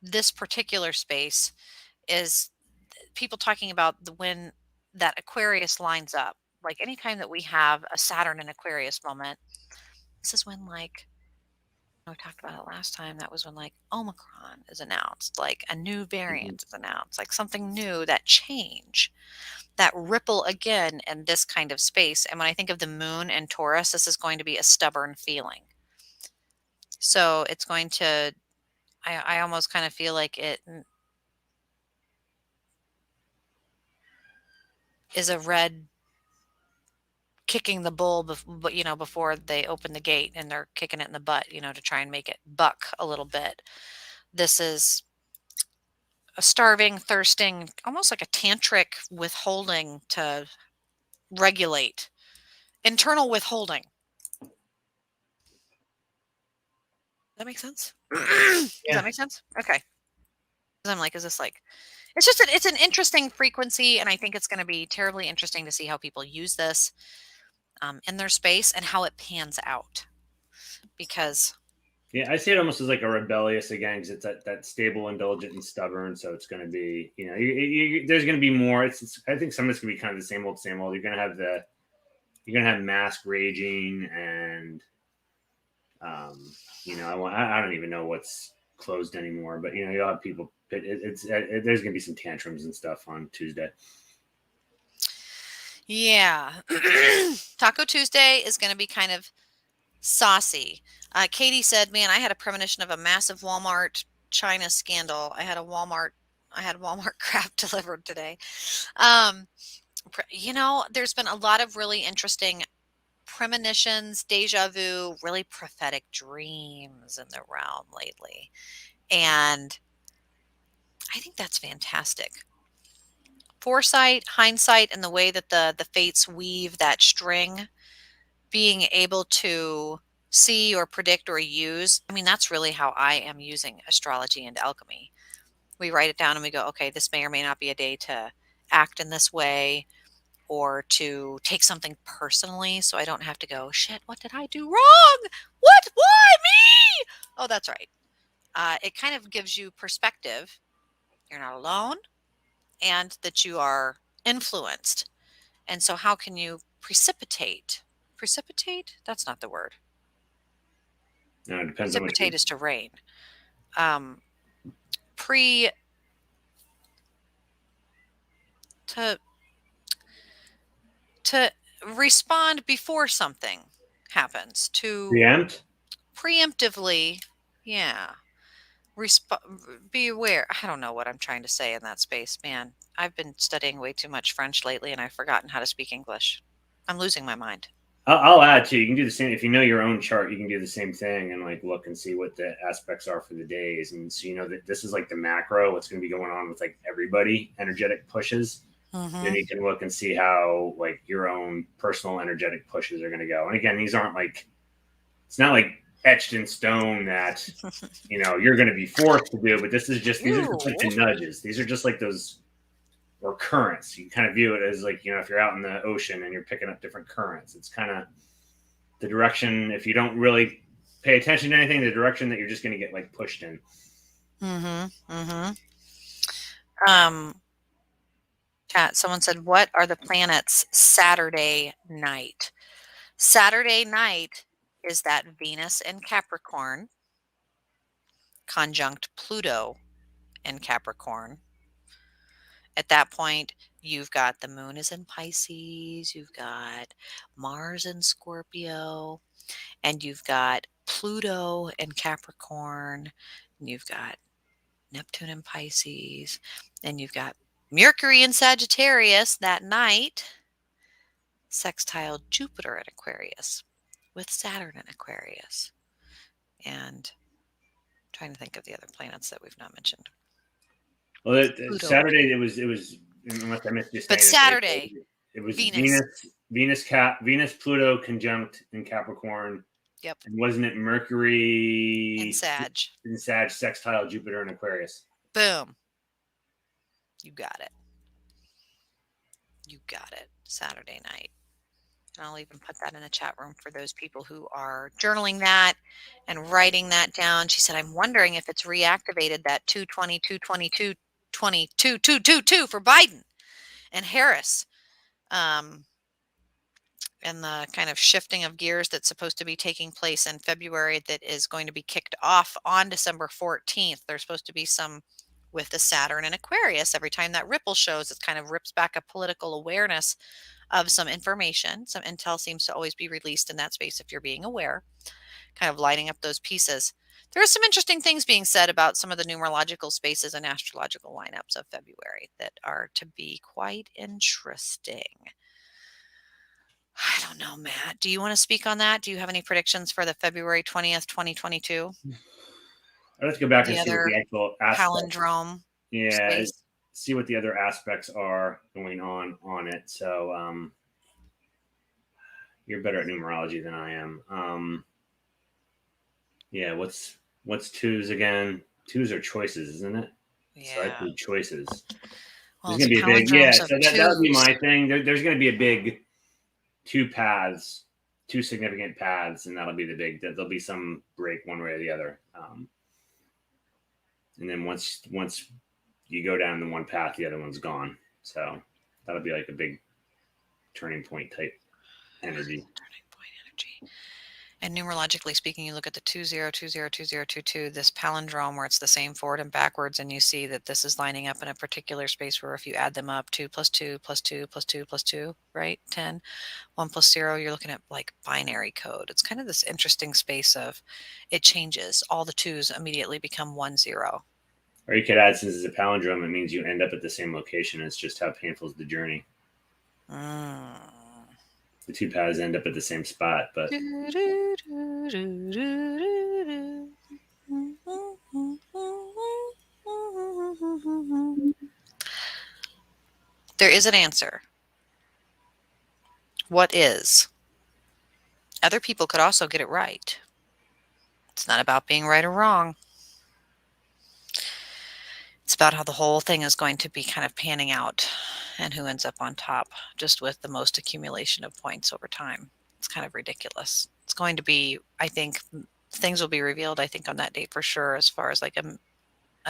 this particular space is people talking about when that Aquarius lines up. Like anytime that we have a Saturn and Aquarius moment, this is when, like, we talked about it last time, that was when like Omicron is announced, like a new variant is announced, like something new, that change, that ripple again in this kind of space. And when I think of the moon and Taurus, this is going to be a stubborn feeling. So it's going to, I almost kind of feel like it is a red kicking the bull, before they open the gate, and they're kicking it in the butt, to try and make it buck a little bit. This is a starving, thirsting, almost like a tantric withholding to regulate, internal withholding. Does that make sense? Does that make sense? Okay. I'm like, is this like, it's an interesting frequency, and I think it's going to be terribly interesting to see how people use this in their space and how it pans out. Because yeah, I see it almost as like a rebellious again, because it's that stable, indulgent, and stubborn. So it's going to be, there's going to be more. I think some of it's going to be kind of the same old, same old. You're going to have mask raging, and I don't even know what's closed anymore. But you'll have people. There's going to be some tantrums and stuff on Tuesday. yeah, Taco Tuesday is going to be kind of saucy. Katie said, "Man, I had a premonition of a massive Walmart China scandal. I had Walmart crap delivered today." There's been a lot of really interesting premonitions, deja vu, really prophetic dreams in the realm lately. And I think that's fantastic. Foresight, hindsight, and the way that the fates weave that string, being able to see or predict or use. That's really how I am using astrology and alchemy. We write it down and we go, okay, this may or may not be a day to act in this way, or to take something personally, so I don't have to go, shit, what did I do wrong? What? Why me? Oh, that's right. It kind of gives you perspective. You're not alone, and that you are influenced. And so how can you precipitate? Precipitate? That's not the word. No, it depends on what Precipitate is to rain. Um, pre to to respond before something happens, to Preempt. preemptively, yeah, be aware. I don't know what I'm trying to say in that space, man. I've been studying way too much French lately, and I've forgotten how to speak English. I'm losing my mind. I'll add too. You can do the same if you know your own chart. You can do the same thing and like look and see what the aspects are for the days, and so you know that this is like the macro. What's going to be going on with like everybody energetic pushes. Then Mm-hmm. you can look and see how like your own personal energetic pushes are going to go. And again, these aren't like it's not like etched in stone that you're going to be forced to do. But these are just like Ooh. the nudges. These are just like those or currents. You kind of view it as like if you're out in the ocean and you're picking up different currents. It's kind of the direction if you don't really pay attention to anything, the direction that you're just going to get like pushed in. Mm-hmm. Mm-hmm. Um, Kat, someone said, what are the planets Saturday night? Saturday night is that Venus in Capricorn conjunct Pluto in Capricorn. At that point, you've got the moon is in Pisces, you've got Mars in Scorpio, and you've got Pluto in Capricorn, and you've got Neptune in Pisces, and you've got Mercury in Sagittarius that night, sextile Jupiter in Aquarius with Saturn in Aquarius. And I'm trying to think of the other planets that we've not mentioned. Well, Pluto. Saturday it was unless I missed you But saying Saturday, it was Venus. Venus Pluto conjunct in Capricorn, Yep. and wasn't it And Mercury Sag. in Sag sextile Jupiter and Aquarius? Boom. You got it. You got it. Saturday night. And I'll even put that in the chat room for those people who are journaling that and writing that down. She said, I'm wondering if it's reactivated that 220, 222, 22, 222 for Biden and Harris. And the kind of shifting of gears that's supposed to be taking place in February that is going to be kicked off on December 14th. There's supposed to be some with the Saturn and Aquarius. Every time that ripple shows, it kind of rips back a political awareness of some information. Some intel seems to always be released in that space if you're being aware, kind of lighting up those pieces. There are some interesting things being said about some of the numerological spaces and astrological lineups of February that are to be quite interesting. I don't know, Matt. Do you want to speak on that? Do you have any predictions for the February 20th, 2022? I'd have to go back and The see what other the actual aspects. palindrome Yeah, space? see what the other aspects are going on it. So you're better at numerology than I am. Yeah, what's twos again? Twos are choices, isn't it? So I Yeah. think choices. Well, There's it's gonna be a big yeah. palindromes of So that would be twos. my thing. There's gonna be a big two paths, two significant paths, and that'll be the big. There'll be some break one way or the other. And then once you go down the one path, the other one's gone. So that'll be like a big turning point type energy. Turning point energy. And numerologically speaking, you look at the 20202022, this palindrome where it's the same forward and backwards, and you see that this is lining up in a particular space where if you add them up, 2 plus 2 plus 2 plus 2 plus 2, right? 10. 1 plus 0, you're looking at like binary code. It's kind of this interesting space of it changes. All the twos immediately become 1 0. Or you could add since it's a palindrome, it means you end up at the same location. It's just how painful is the journey. Mm. The two paths end up at the same spot, but There is an answer. What is? Other people could also get it right. It's not about being right or wrong. It's about how the whole thing is going to be kind of panning out and who ends up on top, just with the most accumulation of points over time. It's kind of ridiculous. It's going to be, I think, things will be revealed, I think, on that date for sure, as far as like an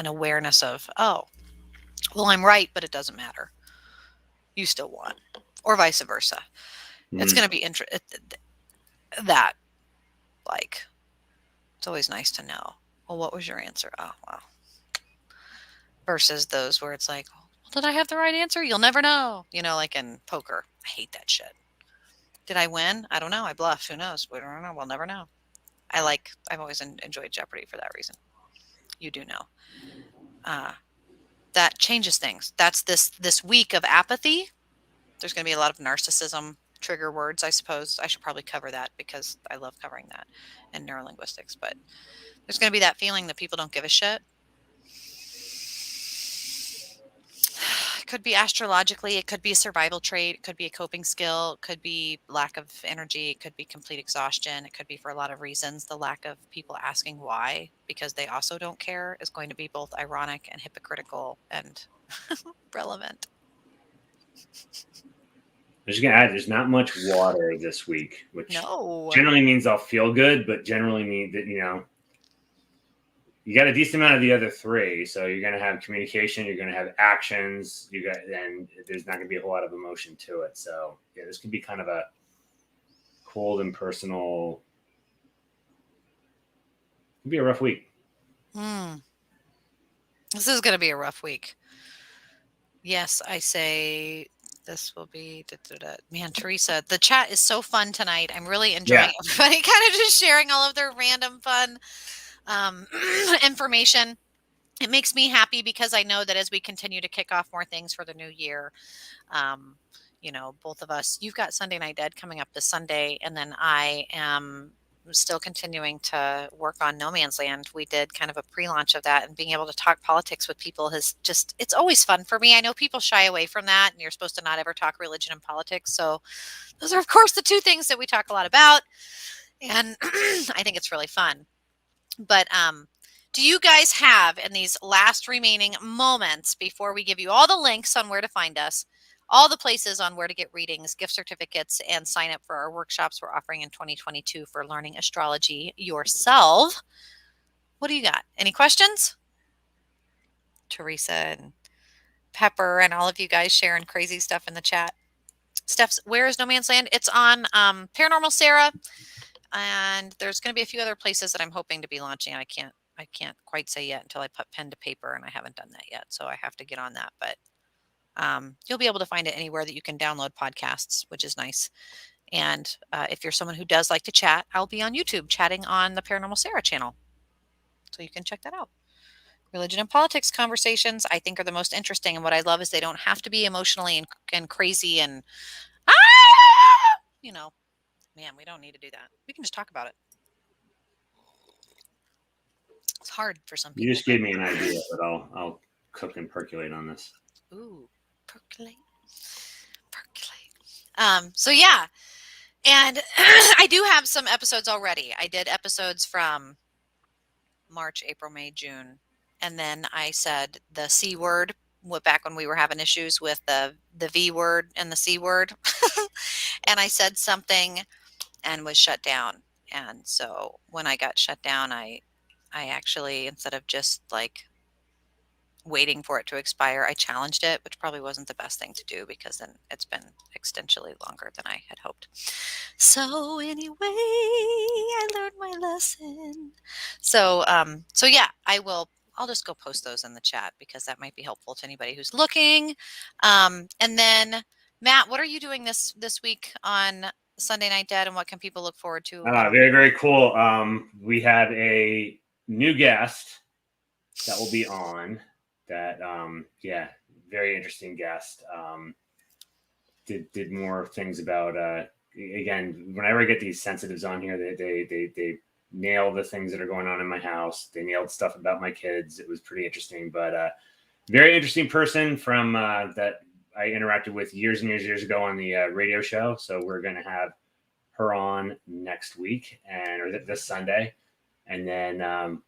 awareness of, oh, well, I'm right, but it doesn't matter. You still won, or vice versa. It's going to be that, like, it's always nice to know. Well, what was your answer? Oh, well. Versus those where it's like, Did I have the right answer? You'll never know. Like in poker. I hate that shit. Did I win? I don't know. I bluffed. Who knows? We don't know. We'll never know. I've always enjoyed Jeopardy for that reason. You do know. That changes things. That's this week of apathy. There's going to be a lot of narcissism trigger words, I suppose. I should probably cover that because I love covering that in neurolinguistics. But there's going to be that feeling that people don't give a shit. It could be astrologically, it could be a survival trait, it could be a coping skill, it could be lack of energy, it could be complete exhaustion, it could be for a lot of reasons. The lack of people asking why, because they also don't care, is going to be both ironic and hypocritical and relevant. I'm just gonna add, there's not much water this week, which No. generally means I'll feel good, but generally means that you got a decent amount of the other three. So you're gonna have communication, you're gonna have actions, and there's not gonna be a whole lot of emotion to it. So yeah, this could be kind of a cold and personal. It'd be a rough week. This is going to be a rough week. Yes, I say this will be. Man, Teresa, the chat is so fun tonight. I'm really enjoying everybody kind of just sharing all of their random fun information. It makes me happy because I know that as we continue to kick off more things for the new year, both of us, you've got Sunday Night Dead coming up this Sunday, and then I am still continuing to work on No Man's Land. We did kind of a pre-launch of that, and being able to talk politics with people it's always fun for me. I know people shy away from that, and you're supposed to not ever talk religion and politics. So those are, of course, the two things that we talk a lot about. And I think it's really fun. But do you guys have, in these last remaining moments before we give you all the links on where to find us, all the places on where to get readings, gift certificates, and sign up for our workshops we're offering in 2022 for learning astrology yourself? What do you got? Any questions? Teresa and Pepper and all of you guys sharing crazy stuff in the chat. Steph's, where is No Man's Land? It's on Paranormal Sarah, and there's going to be a few other places that I'm hoping to be launching. I can't quite say yet until I put pen to paper, and I haven't done that yet, so I have to get on that. But you'll be able to find it anywhere that you can download podcasts, which is nice. And if you're someone who does like to chat, I'll be on YouTube chatting on the Paranormal Sarah channel, so you can check that out. Religion and politics conversations, I think, are the most interesting, and what I love is they don't have to be emotionally and crazy and man, we don't need to do that. We can just talk about it. It's hard for some people. You just gave me an idea, but I'll cook and percolate on this. Ooh, percolate. So yeah, and I do have some episodes already. I did episodes from March, April, May, June, and then I said the C word back when we were having issues with the V word and the C word, and I said something and was shut down. And so when I got shut down, I actually, instead of just like waiting for it to expire, I challenged it, which probably wasn't the best thing to do because then it's been exponentially longer than I had hoped. So anyway, I learned my lesson. So yeah, I'll just go post those in the chat because that might be helpful to anybody who's looking. And then Matt, what are you doing this week on Sunday Night Dead, and what can people look forward to? Very, very cool. We have a new guest that will be on. That very interesting guest. Did more things about again. Whenever I get these sensitives on here, they nail the things that are going on in my house. They nailed stuff about my kids. It was pretty interesting, but very interesting person from that I interacted with years and years ago on the radio show. So we're going to have her on next week or this Sunday, and then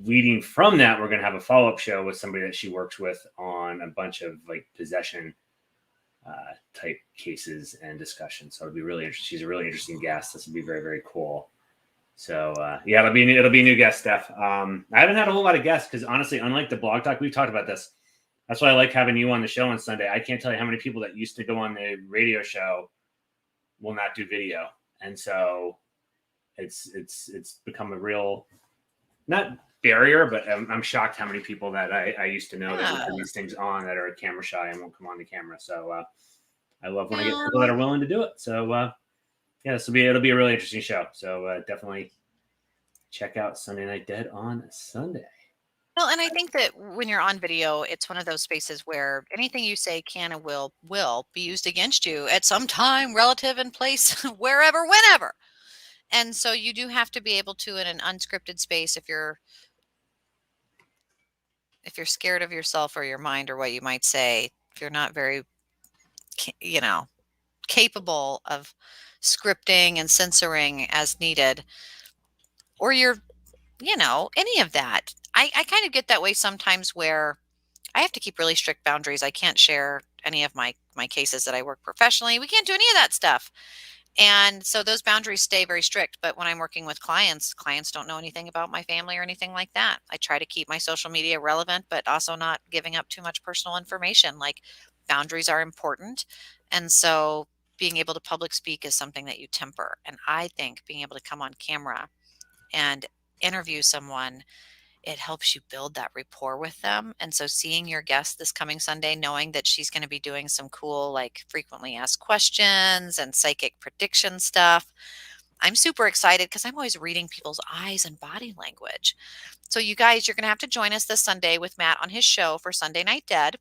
leading from that, we're going to have a follow-up show with somebody that she works with on a bunch of like possession type cases and discussions. So it'll be really interesting. She's a really interesting guest. This will be very, very cool. So it'll be a new guest, Steph. I haven't had a whole lot of guests because honestly, unlike the blog talk, we've talked about this. That's why I like having you on the show on Sunday. I can't tell you how many people that used to go on the radio show will not do video. And so it's become a real, not barrier, but I'm shocked how many people that I used to know that would Yeah. have these things on that are camera shy and won't come on the camera. So I love when I get Yeah. people that are willing to do it. So yeah, it'll be a really interesting show. So definitely check out Sunday Night Dead on Sunday. Well, and I think that when you're on video, it's one of those spaces where anything you say can and will be used against you at some time, relative, and place, wherever, whenever. And so you do have to be able to, in an unscripted space, if you're scared of yourself or your mind or what you might say, if you're not very, capable of scripting and censoring as needed, or you're, any of that. I kind of get that way sometimes where I have to keep really strict boundaries. I can't share any of my cases that I work professionally. We can't do any of that stuff. And so those boundaries stay very strict. But when I'm working with clients don't know anything about my family or anything like that. I try to keep my social media relevant, but also not giving up too much personal information. Like, boundaries are important. And so being able to public speak is something that you temper. And I think being able to come on camera and interview someone, it helps you build that rapport with them. And so seeing your guest this coming Sunday, knowing that she's going to be doing some cool, like, frequently asked questions and psychic prediction stuff, I'm super excited because I'm always reading people's eyes and body language. So you guys, you're going to have to join us this Sunday with Matt on his show for Sunday Night Dead.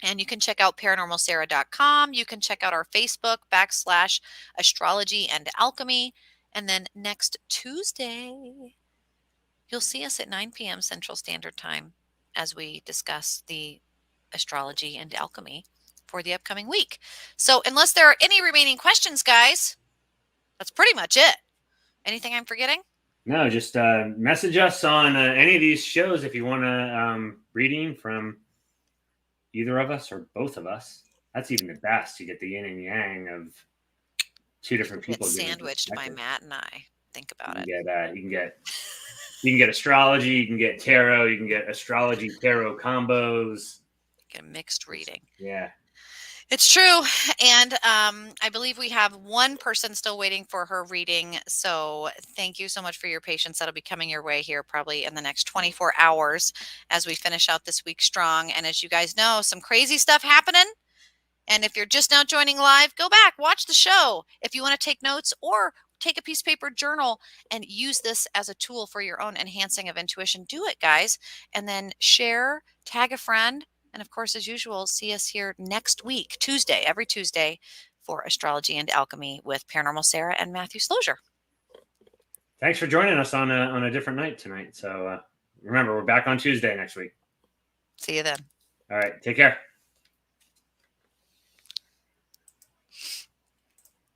And you can check out paranormalsarah.com. You can check out our Facebook /Astrology and Alchemy. And then next Tuesday, you'll see us at 9 p.m. Central Standard Time as we discuss the astrology and alchemy for the upcoming week. So unless there are any remaining questions, guys, that's pretty much it. Anything I'm forgetting? No, just message us on any of these shows if you want a reading from either of us or both of us. That's even the best. You get the yin and yang of two different people. Get sandwiched by Matt and I. Think about it. You can get astrology, you can get tarot, you can get astrology tarot combos. Get a mixed reading. Yeah. It's true. And I believe we have one person still waiting for her reading. So thank you so much for your patience. That'll be coming your way here probably in the next 24 hours as we finish out this week strong. And as you guys know, some crazy stuff happening. And if you're just now joining live, go back, watch the show. If you want to take notes or take a piece of paper, journal, and use this as a tool for your own enhancing of intuition, do it, guys. And then share, tag a friend. And of course, as usual, see us here next week, Tuesday, every Tuesday, for Astrology and Alchemy with Paranormal Sarah and Matthew Slozier. Thanks for joining us on a different night tonight. So remember, we're back on Tuesday next week. See you then. All right. Take care.